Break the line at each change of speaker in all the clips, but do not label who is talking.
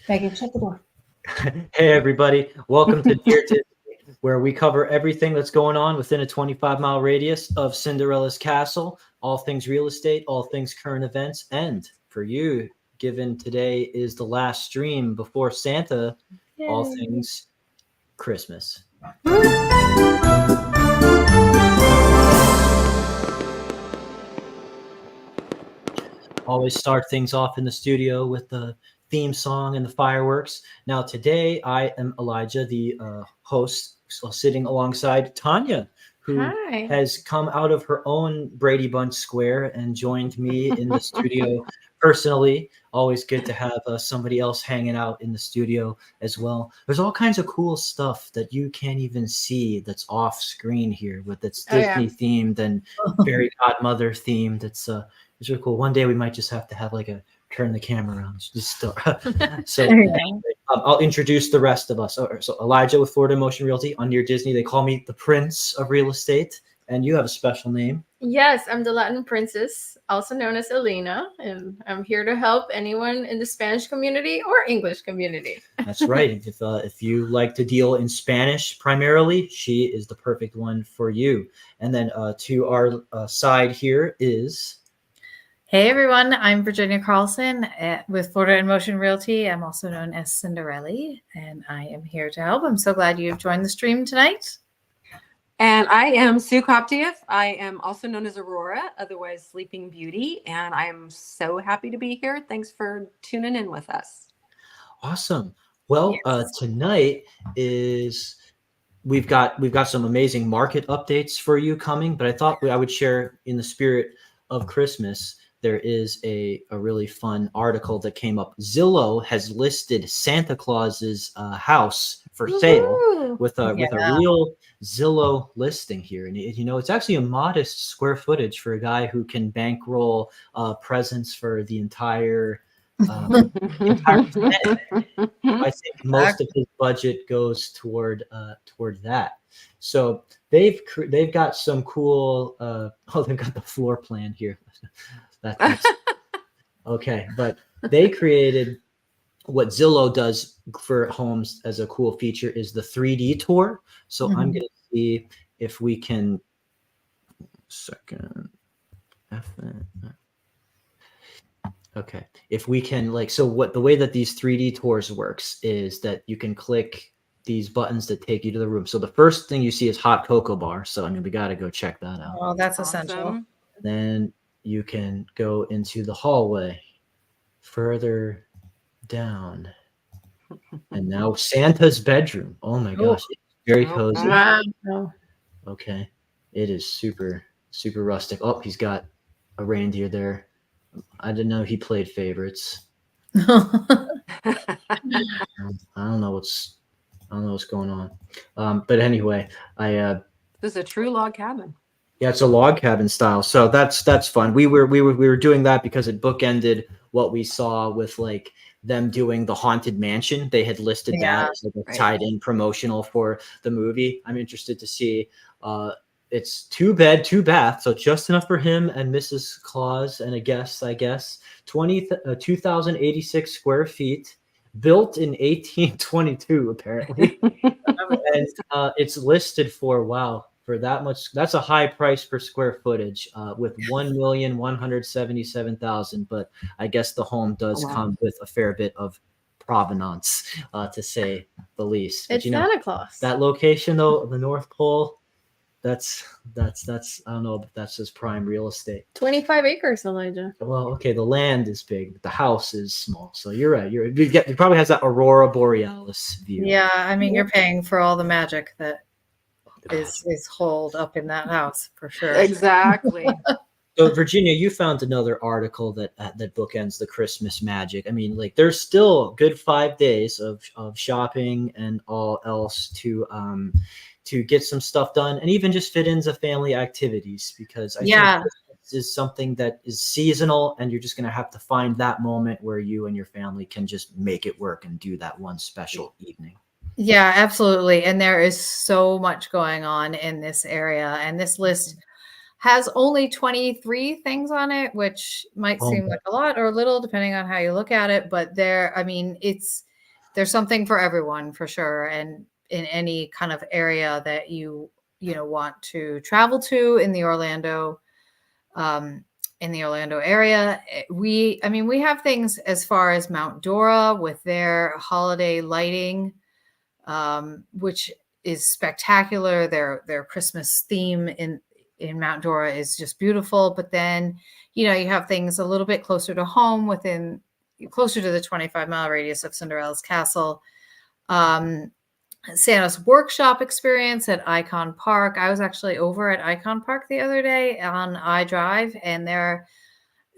Megan, shut the door.
Hey, everybody. Welcome to Dear Disney, where we cover everything that's going on within a 25-mile radius of Cinderella's castle, all things real estate, all things current events, and for you, given today is the last stream before Santa, all things Christmas. Always start things off in the studio with the theme song and the fireworks. Now, today I am Elijah, the host, sitting alongside Tanya, who has come out of her own Brady Bunch square and joined me in the studio personally. Always good to have somebody else hanging out in the studio as well. There's all kinds of cool stuff that you can't even see that's off screen here, with it's Disney themed and Fairy Godmother themed. It's really cool. One day we might just have to have like a turn the camera around. So I'll introduce the rest of us. So Elijah with Florida Motion Realty on Near Disney. They call me the Prince of Real Estate, and you have a special name.
Yes, I'm the Latin Princess, also known as Elena, and I'm here to help anyone in the Spanish community or English community.
That's right. If you like to deal in Spanish primarily, she is the perfect one for you. And then to our side here is...
Hey everyone, I'm Virginia Carlson with Florida in Motion Realty. I'm also known as Cinderella, and I am here to help. I'm so glad you've joined the stream tonight.
And I am 𝐇𝐀𝐖𝐊. I am also known as Aurora, otherwise Sleeping Beauty, and I am so happy to be here. Thanks for tuning in with us.
Awesome. Well, tonight is we've got some amazing market updates for you coming, but I thought I would share in the spirit of Christmas. There is a really fun article that came up. Zillow has listed Santa Claus's house for sale with a real Zillow listing here. And you know, it's actually a modest square footage for a guy who can bankroll presents for the entire planet. I think most of his budget goes toward that. So they've got some cool they've got the floor plan here. That's okay, but they created what Zillow does for homes as a cool feature is the 3D tour. So I'm going to see if we can okay, if we can the way that these 3D tours works is that you can click these buttons that take you to the room. So the first thing you see is hot cocoa bar. So we got to go check that out.
Oh, that's essential.
Then you can go into the hallway further down. And now Santa's bedroom. Oh my gosh. It's very cozy.
Wow.
Okay. It is super, super rustic. Oh, he's got a reindeer there. I didn't know he played favorites. I don't know what's going on. But anyway,
this is a true log cabin.
Yeah, it's a log cabin style. So that's fun. We were doing that because it bookended what we saw with like them doing the Haunted Mansion. They had listed that as like a tied-in promotional for the movie. I'm interested to see. It's 2 bed, 2 bath, so just enough for him and Mrs. Claus and a guest, I guess. 2,086 square feet, built in 1822, apparently. And it's listed for for that much. That's a high price per square footage with $1,177,000. But I guess the home does come with a fair bit of provenance, to say the least.
It's Santa Claus.
That location, though, the North Pole, that's I don't know if that's just prime real estate.
25 acres, Elijah.
Well, okay, the land is big, but the house is small. So you're right. It probably has that Aurora Borealis view.
Yeah, I mean, you're paying for all the magic that is holed up in that house for sure.
Exactly.
So Virginia, you found another article that bookends the Christmas magic. I mean, like there's still a good 5 days of shopping and all else to get some stuff done and even just fit into family activities, because I think this is something that is seasonal and you're just going to have to find that moment where you and your family can just make it work and do that one special evening.
Yeah, absolutely. And there is so much going on in this area. And this list has only 23 things on it, which might seem like a lot or a little, depending on how you look at it. But it's there's something for everyone for sure. And in any kind of area that you want to travel to in the Orlando area, we have things as far as Mount Dora with their holiday lighting, which is spectacular. Their Christmas theme in Mount Dora is just beautiful. But then, you have things a little bit closer to home, closer to the 25-mile radius of Cinderella's castle. Santa's workshop experience at Icon Park. I was actually over at Icon Park the other day on iDrive, and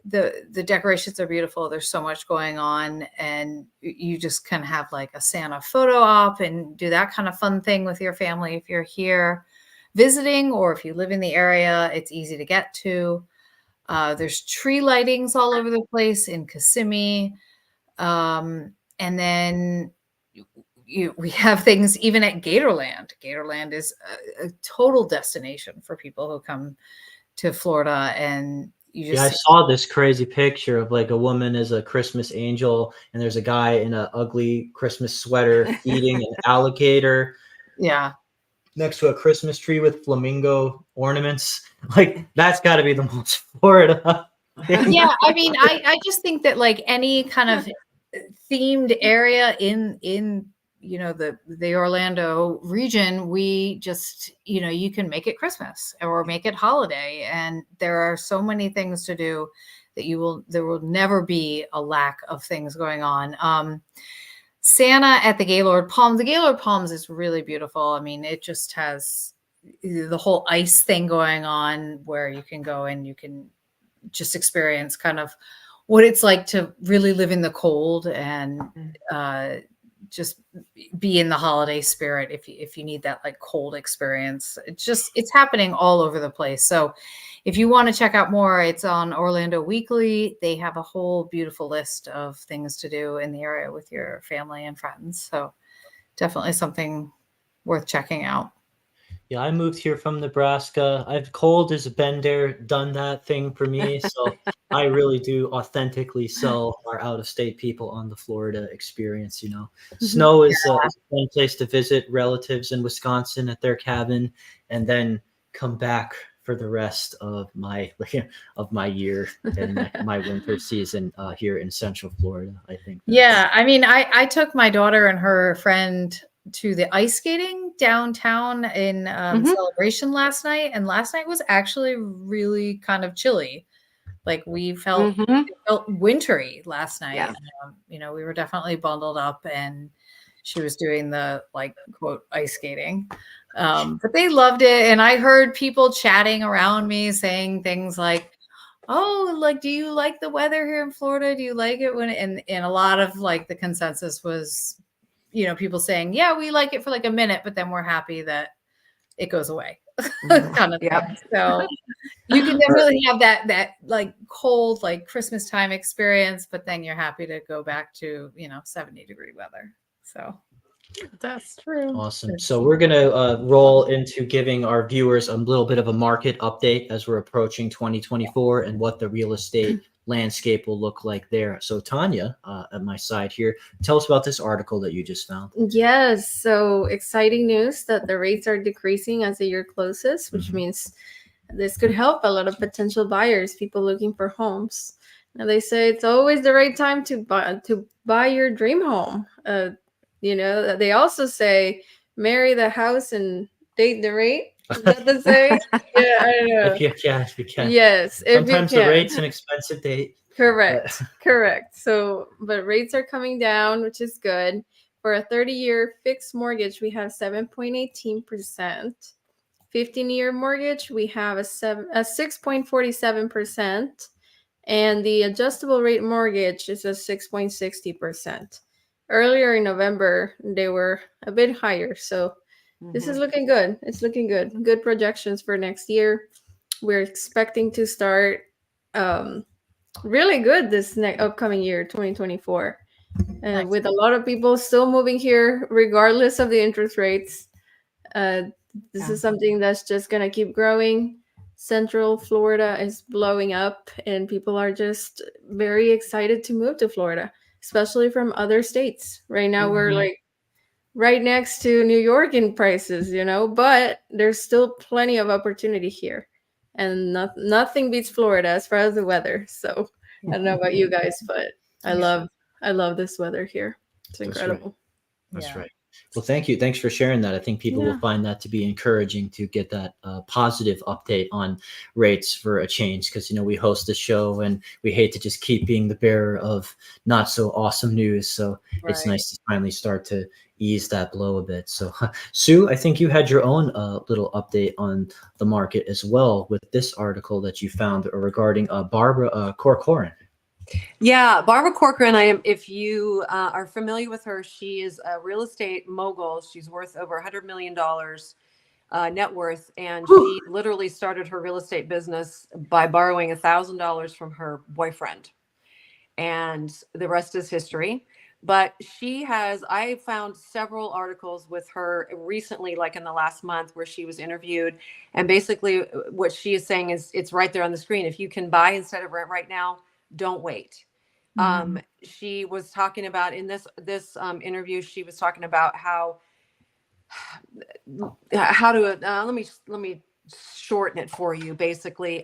the decorations are beautiful. There's so much going on, and you just can have like a Santa photo op and do that kind of fun thing with your family if you're here visiting, or if you live in the area, it's easy to get to. There's tree lightings all over the place in Kissimmee, and then we have things even at Gatorland. Gatorland is a total destination for people who come to Florida, and
I saw this crazy picture of like a woman as a Christmas angel, and there's a guy in an ugly Christmas sweater feeding an alligator.
Yeah.
Next to a Christmas tree with flamingo ornaments. Like, that's got to be the most Florida thing.
Yeah, I mean, I just think that like any kind of themed area in the Orlando region, we just, you can make it Christmas or make it holiday, and there are so many things to do that there will never be a lack of things going on. Santa at the Gaylord Palms. The Gaylord Palms is really beautiful. I mean, it just has the whole ice thing going on where you can go and you can just experience kind of what it's like to really live in the cold and just be in the holiday spirit if you need that like cold experience. It's happening all over the place. So if you want to check out more, it's on Orlando Weekly. They have a whole beautiful list of things to do in the area with your family and friends. So definitely something worth checking out.
Yeah, I moved here from Nebraska. Cold has been there, done that thing for me. So I really do authentically sell our out-of-state people on the Florida experience. Snow is a fun place to visit relatives in Wisconsin at their cabin, and then come back for the rest of my year and my winter season here in Central Florida. I think.
Yeah, I mean, I took my daughter and her friend to the ice skating downtown in Celebration last night, and last night was actually really kind of chilly. Like it felt wintry last night.
Yeah.
We were definitely bundled up, and she was doing the like quote ice skating. But they loved it, and I heard people chatting around me saying things like, "Oh, like, do you like the weather here in Florida? Do you like it when?" And a lot of like the consensus was, people saying, "Yeah, we like it for like a minute, but then we're happy that it goes away." Kind of thing. So you can definitely have that like cold, like Christmas time experience, but then you're happy to go back to 70-degree weather. So
That's true.
Awesome. So we're going to roll into giving our viewers a little bit of a market update as we're approaching 2024 and what the real estate landscape will look like there. So Tanya, at my side here, tell us about this article that you just found.
Yes. So exciting news that the rates are decreasing as the year closes, which means this could help a lot of potential buyers, people looking for homes. Now they say it's always the right time to buy your dream home. They also say marry the house and date the rate. Is that the saying? Yeah, I don't know.
If you can.
Yes.
Sometimes the rate's an expensive date.
Correct. Correct. So, but rates are coming down, which is good. For a 30-year fixed mortgage, we have 7.18%. 15-year mortgage, we have a 6.47%. And the adjustable rate mortgage is a 6.60%. Earlier in November, they were a bit higher. So this is looking good. It's looking good. Good projections for next year. We're expecting to start really good this upcoming year, 2024. And with a lot of people still moving here, regardless of the interest rates. This is something that's just going to keep growing. Central Florida is blowing up, and people are just very excited to move to Florida. especially from other states. Right now, we're like right next to New York in prices, but there's still plenty of opportunity here. And nothing beats Florida as far as the weather. So I don't know about you guys, but I love this weather here. It's incredible.
That's right. Well, thank you. Thanks for sharing that. I think people will find that to be encouraging to get that positive update on rates for a change, because, we host a show and we hate to just keep being the bearer of not so awesome news. So it's nice to finally start to ease that blow a bit. So Sue, I think you had your own little update on the market as well with this article that you found regarding Barbara Corcoran.
Yeah, Barbara Corcoran, if you are familiar with her, she is a real estate mogul. She's worth over $100 million net worth. And she literally started her real estate business by borrowing $1,000 from her boyfriend. And the rest is history. But I found several articles with her recently, like in the last month, where she was interviewed. And basically what she is saying is, it's right there on the screen. If you can buy instead of rent right now, don't wait. She was talking about in this interview, she was talking about how to let me shorten it for you. Basically,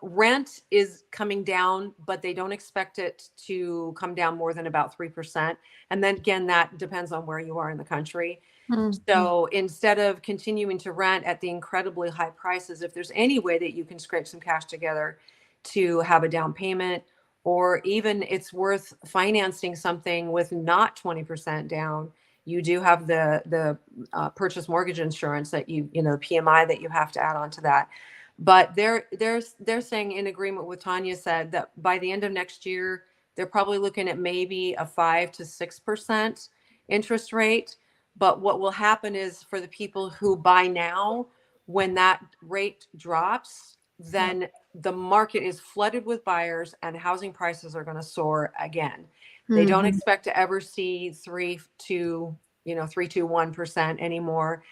rent is coming down, but they don't expect it to come down more than about 3%. And then again, that depends on where you are in the country. So instead of continuing to rent at the incredibly high prices, if there's any way that you can scrape some cash together to have a down payment, or even it's worth financing something with not 20% down, you do have the purchase mortgage insurance that PMI that you have to add on to that. But they're saying, in agreement with Tanya said, that by the end of next year, they're probably looking at maybe a 5 to 6% interest rate. But what will happen is, for the people who buy now, when that rate drops, then the market is flooded with buyers and housing prices are going to soar again. They don't expect to ever see 3.1% anymore.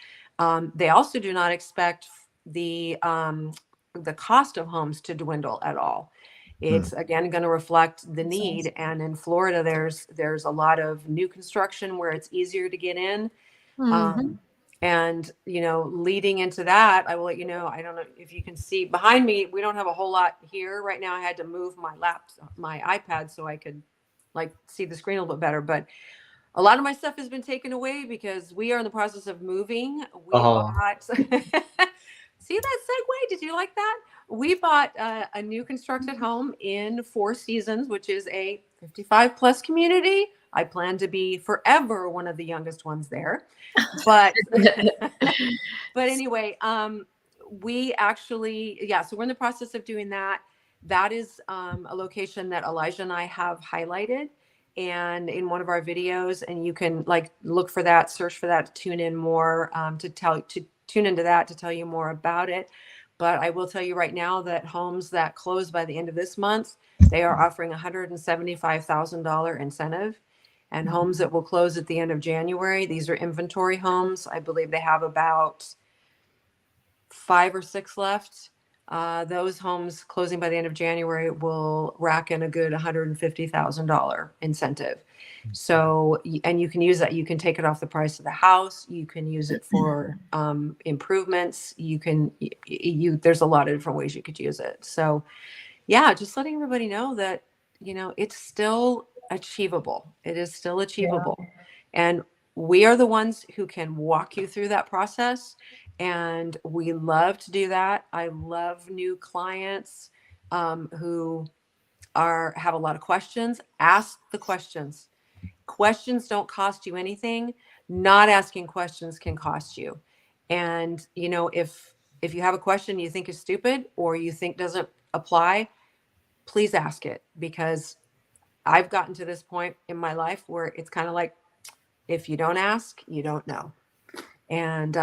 They also do not expect the cost of homes to dwindle at all. It's again going to reflect the need. And in Florida, there's a lot of new construction where it's easier to get in. And, leading into that, I will let you know, I don't know if you can see behind me, we don't have a whole lot here right now. I had to move my iPad so I could see the screen a little bit better. But a lot of my stuff has been taken away because we are in the process of moving. We bought, see that segue? Did you like that? We bought a new constructed home in Four Seasons, which is a 55 plus community. I plan to be forever one of the youngest ones there. But anyway, we actually, so we're in the process of doing that. That is a location that Elijah and I have highlighted and in one of our videos, and you can look for that, search for that, tune in more, to tune into that to tell you more about it. But I will tell you right now that homes that close by the end of this month, they are offering $175,000 incentive. And homes that will close at the end of January, these are inventory homes. I believe they have about 5 or 6 left. Those homes closing by the end of January will rack in a good $150,000 incentive. So, and you can use that. You can take it off the price of the house. You can use it for improvements. There's a lot of different ways you could use it. So yeah, just letting everybody know that, it's still achievable. It is still achievable. Yeah. And we are the ones who can walk you through that process. And we love to do that. I love new clients who have a lot of questions. Ask the questions. Questions don't cost you anything. Not asking questions can cost you. And, if you have a question you think is stupid or you think doesn't apply, please ask it, because I've gotten to this point in my life where it's kind of like, if you don't ask, you don't know. And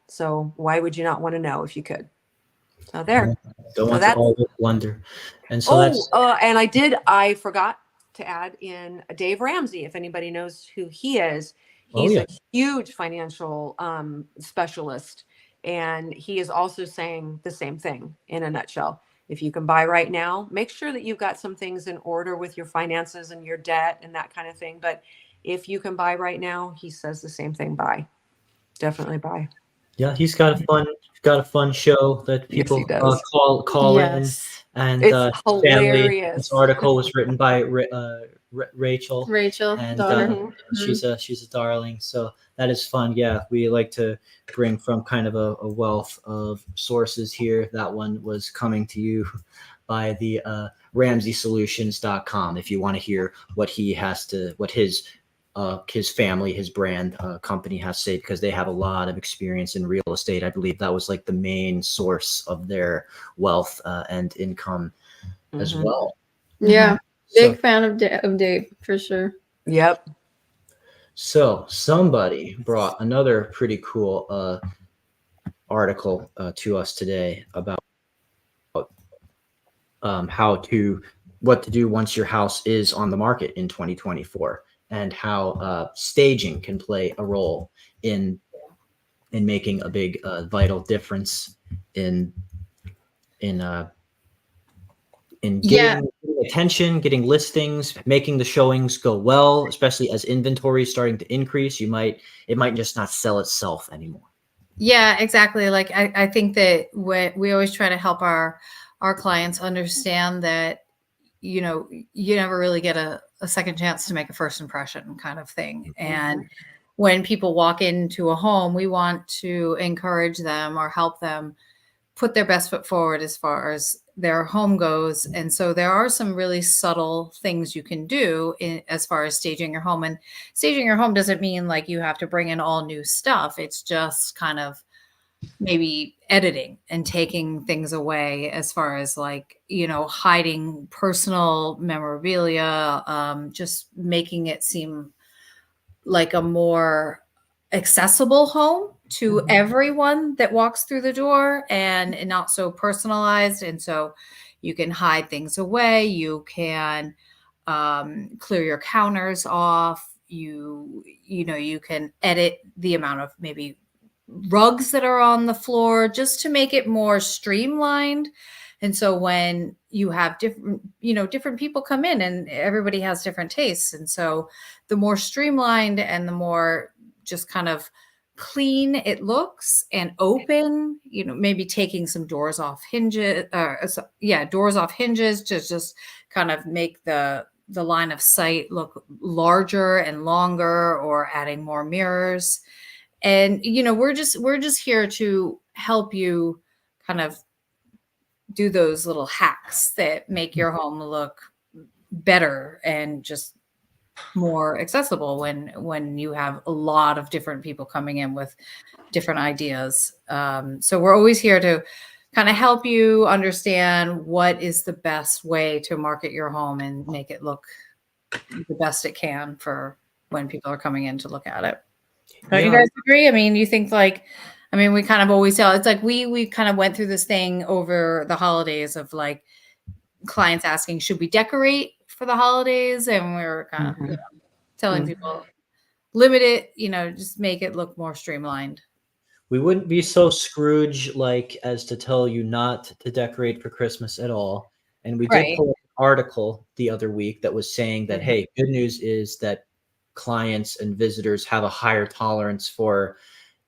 so why would you not want to know if you could? So there.
Don't want to always wonder. And so
and I forgot to add in Dave Ramsey. If anybody knows who he is, he's a huge financial specialist. And he is also saying the same thing in a nutshell. If you can buy right now, make sure that you've got some things in order with your finances and your debt and that kind of thing. But if you can buy right now, he says the same thing. Buy. Definitely buy.
Yeah, he's got a fun show that
Yes,
people
he does.
call in,
Yes.
and
It's
family.
hilarious.
This article was written by Rachel,
Rachel,
and
daughter.
Mhm.
she's a darling. So that is fun. Yeah, we like to bring from kind of a wealth of sources here. That one was coming to you by the RamseySolutions.com. If you want to hear what his family, his brand company has to say, because they have a lot of experience in real estate. I believe that was like the main source of their wealth and income as
Mhm.
well.
Yeah.
So,
Big fan of Dave for sure.
Yep.
so somebody brought another pretty cool article to us today about what to do once your house is on the market in 2024, and how staging can play a role in making a big vital difference in getting attention, getting listings, making the showings go well, especially as inventory is starting to increase. It might just not sell itself anymore.
Yeah, exactly. Like I think that we always try to help our clients understand that, you never really get a second chance to make a first impression kind of thing. And when people walk into a home, we want to encourage them or help them put their best foot forward as far as their home goes. And so there are some really subtle things you can do as far as staging your home. And staging your home doesn't mean like you have to bring in all new stuff. It's just kind of maybe editing and taking things away, as far as like, hiding personal memorabilia, just making it seem like a more accessible home to everyone that walks through the door, and not so personalized. And so you can hide things away. You can clear your counters off. You can edit the amount of maybe rugs that are on the floor, just to make it more streamlined. And so when you have different people come in, and everybody has different tastes. And so the more streamlined and the more just kind of clean it looks and open, maybe taking some doors off hinges, doors off hinges to just kind of make the line of sight look larger and longer, or adding more mirrors. And we're just here to help you kind of do those little hacks that make your home look better and just more accessible when you have a lot of different people coming in with different ideas. So we're always here to kind of help you understand what is the best way to market your home and make it look the best it can for when people are coming in to look at it. Don't you guys agree? I mean, you think we kind of always tell, it's like we kind of went through this thing over the holidays of like clients asking, should we decorate for the holidays? And we were kind of telling people, limit it, just make it look more streamlined.
We wouldn't be so Scrooge-like as to tell you not to decorate for Christmas at all. And we did pull up an article the other week that was saying that, hey, good news is that clients and visitors have a higher tolerance for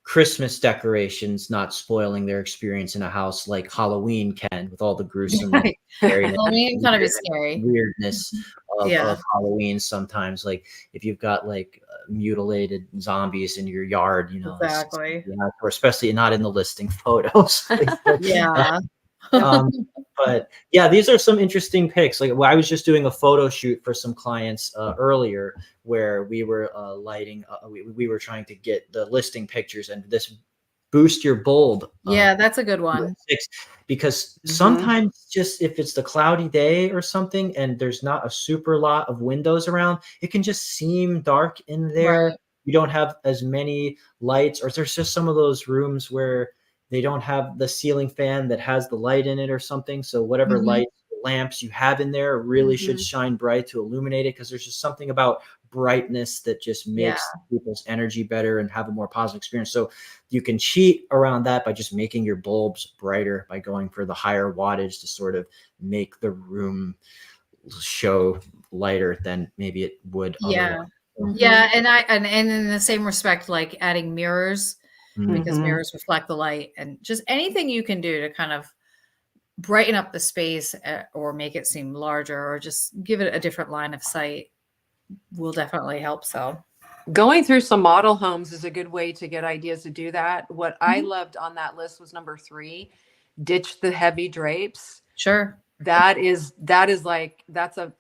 Christmas decorations not spoiling their experience in a house like Halloween can, with all the gruesome
Halloween kind of is scary
weirdness of Halloween sometimes. Like if you've got like mutilated zombies in your yard,
exactly,
or especially not in the listing photos. But yeah, these are some interesting picks. Like I was just doing a photo shoot for some clients earlier, where we were lighting. We were trying to get the listing pictures, and this boost your bulb.
That's a good one.
Because sometimes, just if it's the cloudy day or something, and there's not a super lot of windows around, it can just seem dark in there.
Right.
You don't have as many lights, or there's just some of those rooms where they don't have the ceiling fan that has the light in it or something. So whatever lights, lamps you have in there really should shine bright to illuminate it, because there's just something about brightness that just makes people's energy better and have a more positive experience. So you can cheat around that by just making your bulbs brighter, by going for the higher wattage to sort of make the room show lighter than maybe it would otherwise.
Yeah, and in the same respect, like adding mirrors, because mirrors reflect the light, and just anything you can do to kind of brighten up the space or make it seem larger or just give it a different line of sight will definitely help. So
going through some model homes is a good way to get ideas to do that. What I loved on that list was number 3, ditch the heavy drapes.
Sure.
That is like, that's a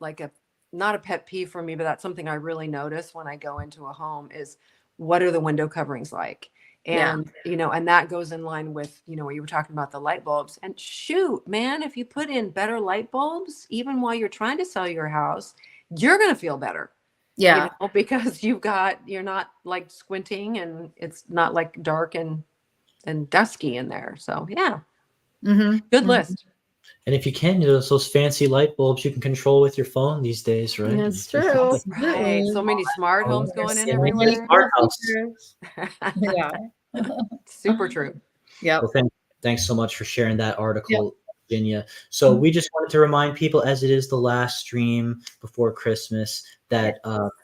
not a pet peeve for me, but that's something I really notice when I go into a home is what are the window coverings like? And, you know, and that goes in line with, you know, what you were talking about, the light bulbs. And shoot, man, if you put in better light bulbs, even while you're trying to sell your house, you're going to feel better.
Yeah.
You know, because you're not like squinting and it's not like dark and dusky in there. So yeah, good list.
And if you can, those fancy light bulbs you can control with your phone these days, right?
That's true.
Right. So many smart homes going in
so
everywhere.
many smart
Yeah.
Super true.
Yeah.
Well, thanks so much for sharing that article, Virginia. So we just wanted to remind people, as it is the last stream before Christmas, that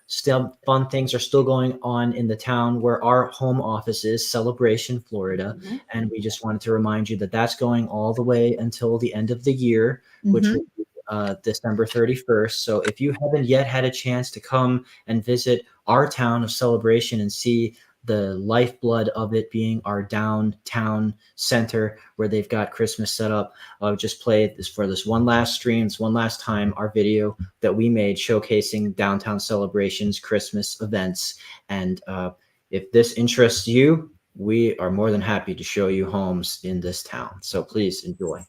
still fun things are still going on in the town where our home office is, Celebration, Florida. And we just wanted to remind you that that's going all the way until the end of the year, which will be December 31st. So if you haven't yet had a chance to come and visit our town of Celebration and see the lifeblood of it being our downtown center where they've got Christmas set up, I'll just play this for this one last stream, this one last time, our video that we made showcasing downtown Celebration's Christmas events. And if this interests you, we are more than happy to show you homes in this town. So please enjoy.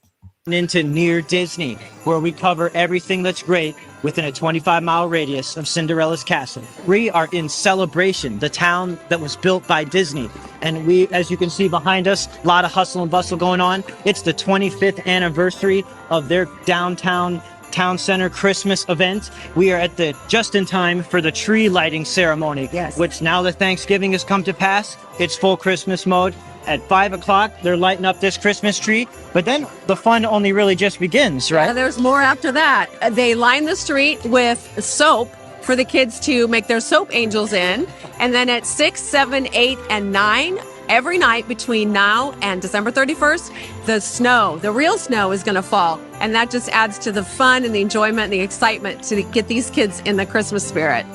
Into near Disney, where we cover everything that's great within a 25-mile radius of Cinderella's castle. We are in Celebration, the town that was built by Disney. And we, as you can see behind us, a lot of hustle and bustle going on. It's the 25th anniversary of their downtown town center Christmas event. We are at just in time for the tree lighting ceremony, which now that Thanksgiving has come to pass, it's full Christmas mode. At 5 o'clock, they're lighting up this Christmas tree, but then the fun only really just begins, right?
There's more after that. They line the street with soap for the kids to make their soap angels in. And then at 6, 7, 8, and 9, every night between now and December 31st, the real snow is going to fall. And that just adds to the fun and the enjoyment and the excitement to get these kids in the Christmas spirit.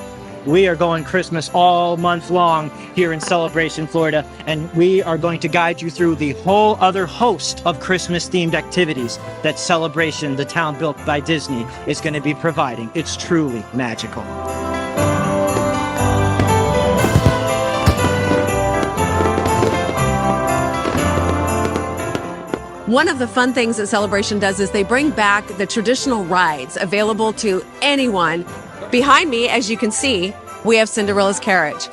We are going Christmas all month long here in Celebration, Florida, and we are going to guide you through the whole other host of Christmas-themed activities that Celebration, the town built by Disney, is going to be providing. It's truly magical.
One of the fun things that Celebration does is they bring back the traditional rides available to anyone. Behind me, as you can see, we have Cinderella's Carriage.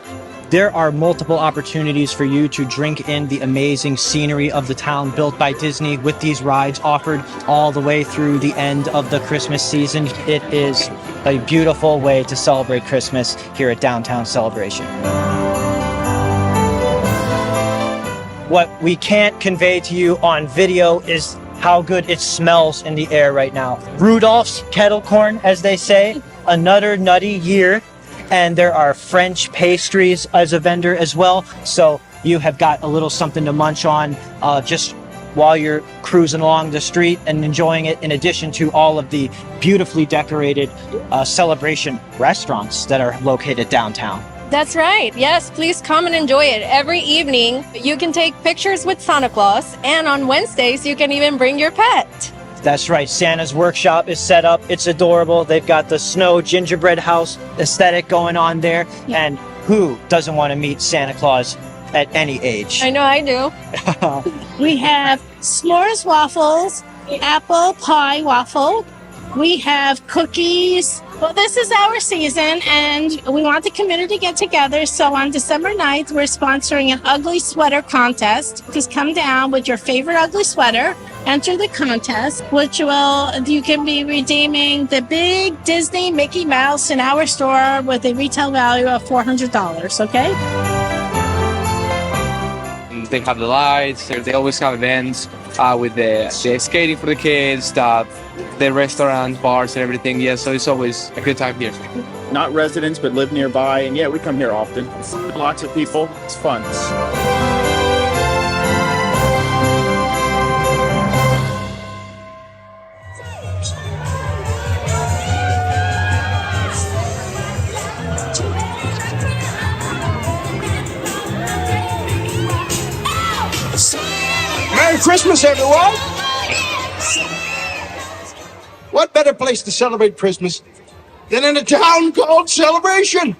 There are multiple opportunities for you to drink in the amazing scenery of the town built by Disney with these rides offered all the way through the end of the Christmas season. It is a beautiful way to celebrate Christmas here at Downtown Celebration. What we can't convey to you on video is how good it smells in the air right now. Rudolph's kettle corn, as they say, another nutty year. And there are French pastries as a vendor as well. So you have got a little something to munch on just while you're cruising along the street and enjoying it, in addition to all of the beautifully decorated Celebration restaurants that are located downtown.
That's right. Yes, please come and enjoy it. Every evening, you can take pictures with Santa Claus, and on Wednesdays, you can even bring your pet.
That's right. Santa's workshop is set up. It's adorable. They've got the snow gingerbread house aesthetic going on there. Yeah. And who doesn't want to meet Santa Claus at any age?
I know I do.
We have s'mores waffles, apple pie waffle. We have cookies. Well, this is our season, and we want the community to get together. So on December 9th, we're sponsoring an ugly sweater contest. Just come down with your favorite ugly sweater. enter the contest, which you can be redeeming the big Disney Mickey Mouse in our store with a retail value of $400. Okay.
They have the lights. They always have events with the skating for the kids, the restaurants, bars, and everything. Yeah, so it's always a good time here.
Not residents, but live nearby, and yeah, we come here often. Lots of people. It's fun.
Merry Christmas, everyone! What better place to celebrate Christmas than in a town called Celebration?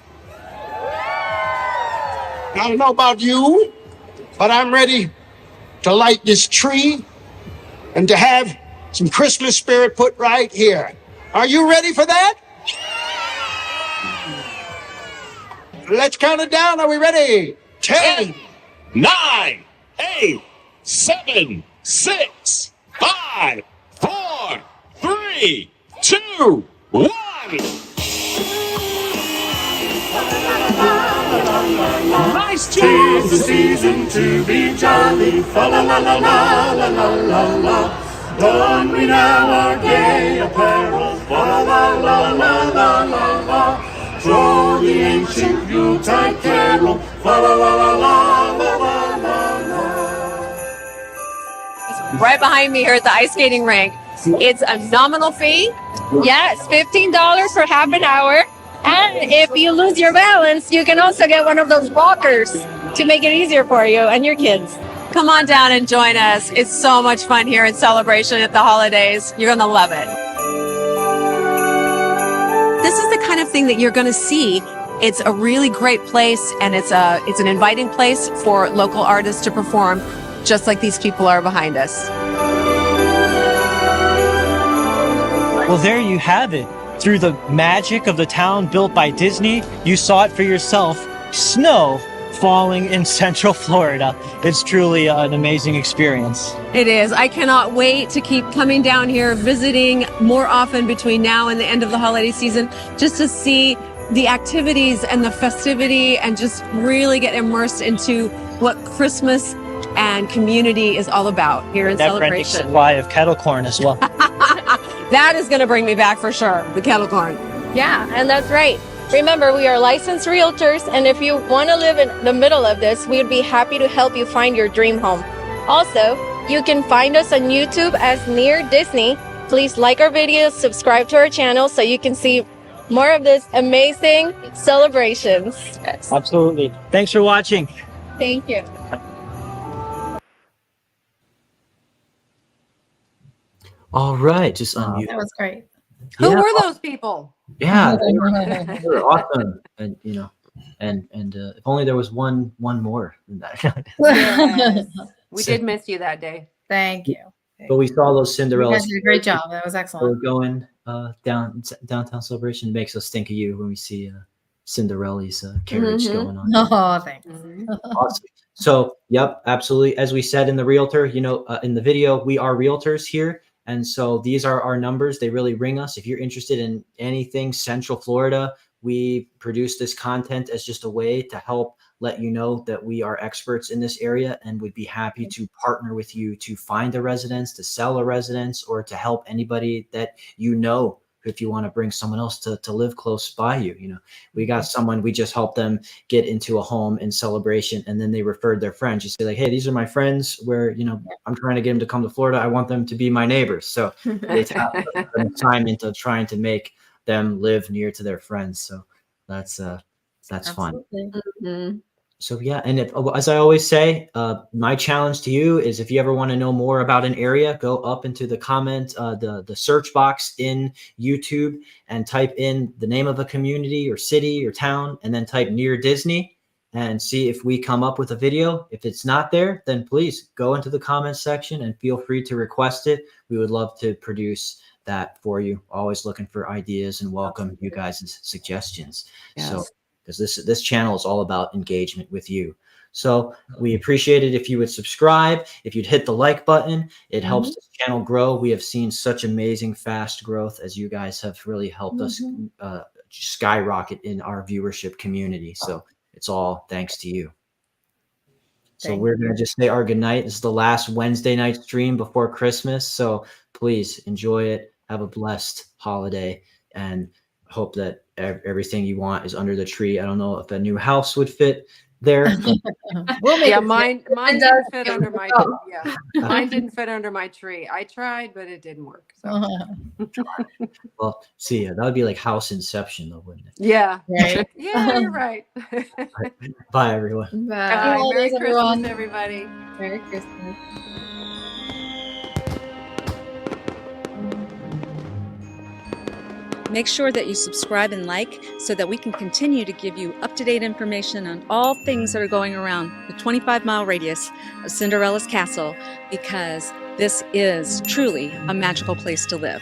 I don't know about you, but I'm ready to light this tree and to have some Christmas spirit put right here. Are you ready for that? Let's count it down. Are we ready? 10, 9, 8, 7, 6, 5, 4, 3, 2, 1.
Nice tis the season to be jolly, fa la la la la la la la la. Don we now our gay apparel, fa la la la la la la la. Draw the ancient Yuletide carol, fa la la la la la la la.
Right behind me here at the ice skating rink. It's a nominal fee.
Yes, $15 for half an hour. And if you lose your balance, you can also get one of those walkers to make it easier for you and your kids.
Come on down and join us. It's so much fun here in Celebration at the holidays. You're going to love it. This is the kind of thing that you're going to see. It's a really great place, and it's an inviting place for local artists to perform, just like these people are behind us.
Well, there you have it. Through the magic of the town built by Disney, you saw it for yourself. Snow falling in Central Florida. It's truly an amazing experience.
It is. I cannot wait to keep coming down here, visiting more often between now and the end of the holiday season, just to see the activities and the festivity and just really get immersed into what Christmas and community is all about here in
Never-ending
Celebration.
supply of kettle corn as well.
That is going to bring me back for sure, the kettle corn.
Yeah, and that's right. Remember, we are licensed realtors, and if you want to live in the middle of this, we'd be happy to help you find your dream home. Also, you can find us on YouTube as Near Disney. Please like our videos, subscribe to our channel so you can see more of this amazing celebrations.
Yes.
Absolutely. Thanks for watching.
Thank you.
All right, just unmute.
That was great.
Who
Yeah.
were those people?
Yeah, they were awesome, and and if only there was one more than that.
Yes. We did miss you that day.
Thank you.
But we saw those
You
Cinderellas.
guys did a great job. That was excellent.
Going downtown Celebration. It makes us think of you when we see Cinderella's carriage
Mhm.
going on.
Oh, thanks.
Awesome. So, yep, absolutely. As we said in the Realtor, in the video, we are realtors here. And so these are our numbers. They really ring us. If you're interested in anything Central Florida, we produce this content as just a way to help let you know that we are experts in this area and would be happy to partner with you to find a residence, to sell a residence, or to help anybody that if you want to bring someone else to live close by you. We got someone, we just helped them get into a home in Celebration, and then they referred their friends. You say like, hey, these are my friends where, I'm trying to get them to come to Florida. I want them to be my neighbors. So they have an assignment of trying to make them live near to their friends. So that's fun.
Mhm.
So yeah, and as I always say, my challenge to you is if you ever want to know more about an area, go up into the comment, the search box in YouTube and type in the name of a community or city or town, and then type Near Disney and see if we come up with a video. If it's not there, then please go into the comments section and feel free to request it. We would love to produce that for you. Always looking for ideas and welcome you guys' suggestions.
Yes.
So because this channel is all about engagement with you. So we appreciate it if you would subscribe, if you'd hit the like button. It helps this channel grow. We have seen such amazing fast growth as you guys have really helped us skyrocket in our viewership community. So it's all thanks to you. So we're going to just say our goodnight. This is the last Wednesday night stream before Christmas. So please enjoy it. Have a blessed holiday, and hope that everything you want is under the tree. I don't know if a new house would fit there.
Mine didn't fit under my tree. Yeah, mine didn't fit under my tree. I tried, but it didn't work. So.
Well, see, that would be like house inception, though, wouldn't it?
Yeah.
Right.
Yeah, you're right.
Bye, everyone.
Bye.
Merry Christmas,
everyone.
everybody.
Merry Christmas.
Make sure that you subscribe and like so that we can continue to give you up-to-date information on all things that are going around the 25-mile radius of Cinderella's castle, because this is truly a magical place to live.